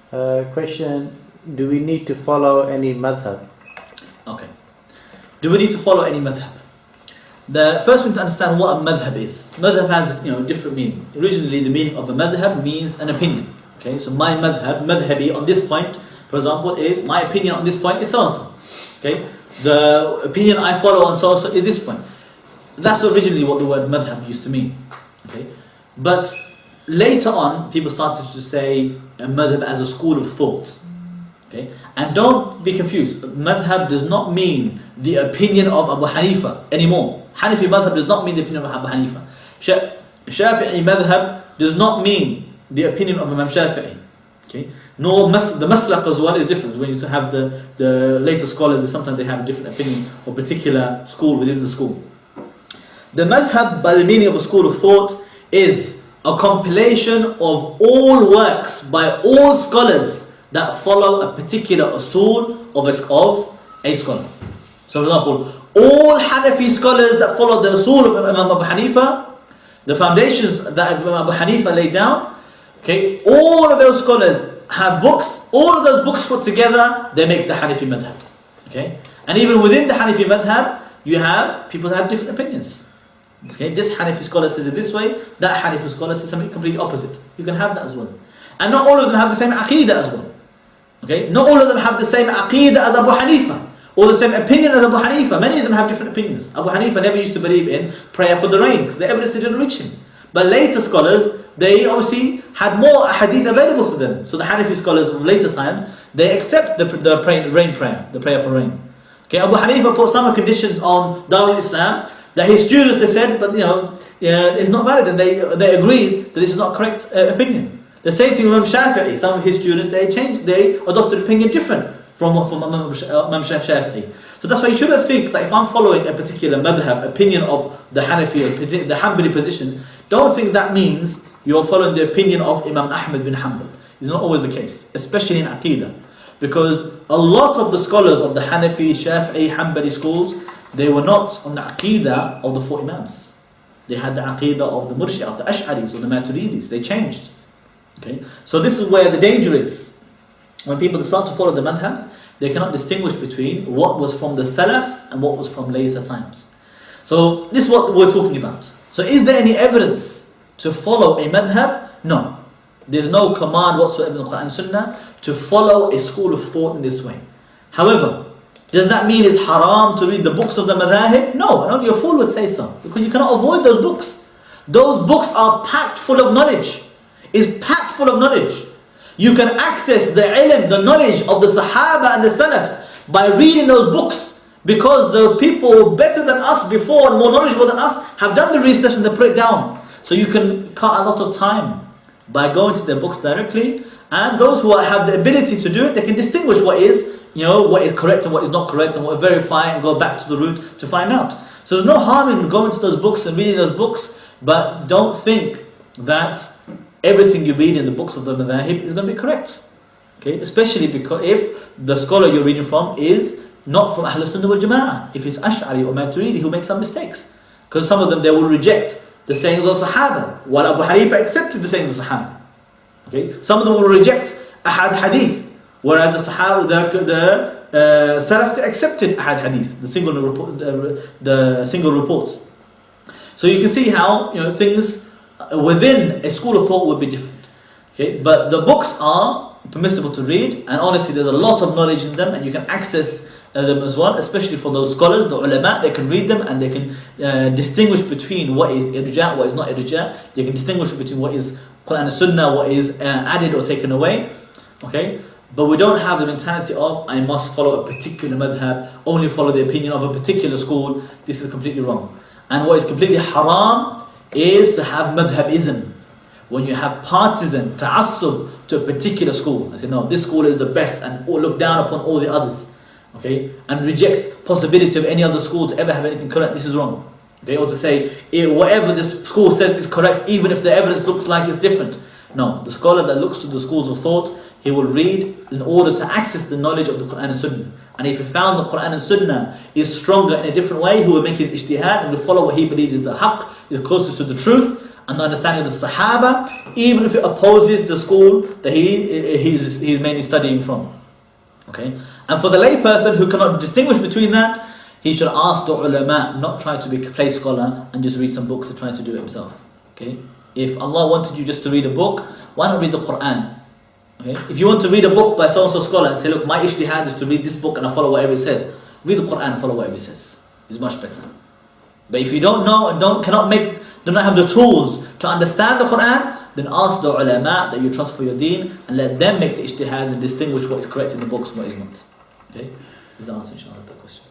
Question, do we need to follow any madhab? Okay. Do we need to follow any madhab? The first we need to understand what a madhab is. Madhab has different meaning. Originally the meaning of a madhab means an opinion. Okay, so my madhab, madhabi on this point, for example, is my opinion on this point is so-and-so. Okay, the opinion I follow on so-and-so is this point. That's originally what the word madhab used to mean. Okay, but later on people started to say a madhab as a school of thought. Okay, and don't be confused. Madhab does not mean the opinion of Abu Hanifa anymore. Hanafi madhab does not mean the opinion of Abu Hanifa. Shafi'i madhab does not mean the opinion of Imam Shafi'i. Okay, nor the maslaq as well is different. When you have the later scholars, sometimes they have a different opinion or particular school within the school. The madhab, by the meaning of a school of thought, is a compilation of all works by all scholars that follow a particular usul of a scholar. So for example, all Hanafi scholars that follow the usul of Imam Abu Hanifa, the foundations that Imam Abu Hanifa laid down, okay, all of those scholars have books, all of those books put together, they make the Hanafi madhab. Okay? And even within the Hanafi madhab, you have people that have different opinions. Okay, this Hanafi scholar says it this way, that Hanafi scholar says something completely opposite. You can have that as well. And not all of them have the same aqidah as well. Okay, not all of them have the same aqidah as Abu Hanifa, or the same opinion as Abu Hanifa. Many of them have different opinions. Abu Hanifa never used to believe in prayer for the rain, because the evidence didn't reach him. But later scholars, they obviously had more hadith available to them. So the Hanafi scholars of later times, they accept the rain prayer, the prayer for rain. Okay, Abu Hanifa put some conditions on Darul Islam, that his students, they said, but it's not valid, and they agreed that this is not correct opinion. The same thing with Imam Shafi'i. Some of his students, they adopted opinion different from Imam Shafi'i. So that's why you shouldn't think that if I'm following a particular madhab, opinion of the Hanafi, or the Hanbali position, don't think that means you're following the opinion of Imam Ahmad bin Hanbal. It's not always the case, especially in Aqidah. Because a lot of the scholars of the Hanafi, Shafi'i, Hanbali schools, they were not on the Aqidah of the four Imams. They had the Aqidah of the Murji, of the Ash'aris, or the Maturidis. They changed. Okay? So this is where the danger is. When people start to follow the madhabs, they cannot distinguish between what was from the Salaf and what was from later times. So this is what we're talking about. So is there any evidence to follow a madhab? No. There's no command whatsoever in the Quran and Sunnah to follow a school of thought in this way. However, does that mean it's haram to read the books of the madhahib? No, only a fool would say so. Because you cannot avoid those books. Those books are packed full of knowledge. It's packed full of knowledge. You can access the ilm, the knowledge of the Sahaba and the Salaf by reading those books, because the people better than us before and more knowledgeable than us have done the research and they put it down. So you can cut a lot of time by going to their books directly, and those who have the ability to do it, they can distinguish what is correct and what is not correct, and what verify and go back to the root to find out. So there's no harm in going to those books and reading those books, but don't think that everything you read in the books of the madhahib is going to be correct. Okay, especially because if the scholar you're reading from is not from Ahlul Sunnah wal Jama'ah, if it's Ash'ari or Maturidi who makes some mistakes, because some of them they will reject the saying of the Sahaba, while Abu Hanifa accepted the saying of the Sahaba. Okay, some of them will reject Ahad Hadith, whereas the Sahaba, the Salaf accepted Ahad Hadith, the single reports. So you can see how things within a school of thought would be different. Okay, but the books are permissible to read, and honestly there's a lot of knowledge in them, and you can access them as well, especially for those scholars, the ulama. They can read them and they can distinguish between what is irja, what is not irja. They can distinguish between what is Quran and Sunnah, what is added or taken away. Okay, but we don't have the mentality of I must follow a particular madhab, only follow the opinion of a particular school. This is completely wrong. And what is completely haram is to have madhabism. When you have partisan ta'assub to a particular school, I say no, this school is the best, and look down upon all the others. Okay, and reject possibility of any other school to ever have anything correct. This is wrong. Okay, or to say whatever this school says is correct, even if the evidence looks like it's different. No, the scholar that looks to the schools of thought, he will read in order to access the knowledge of the Quran and Sunnah. And if he found the Quran and Sunnah is stronger in a different way, he will make his ijtihad and will follow what he believes is the haqq, is closer to the truth, and the understanding of the Sahaba, even if it opposes the school that he's mainly studying from. Okay? And for the layperson who cannot distinguish between that, he should ask the ulama, not try to play scholar and just read some books and try to do it himself. Okay? If Allah wanted you just to read a book, why not read the Quran? Okay? If you want to read a book by so-and-so scholar and say, look, my ijtihad is to read this book and I follow whatever it says, read the Quran and follow whatever it says. It's much better. But if you don't know and do not have the tools to understand the Quran, then ask the ulama that you trust for your deen and let them make the ijtihad and distinguish what is correct in the books and what is not. Okay? Is the answer, inshallah, to the question.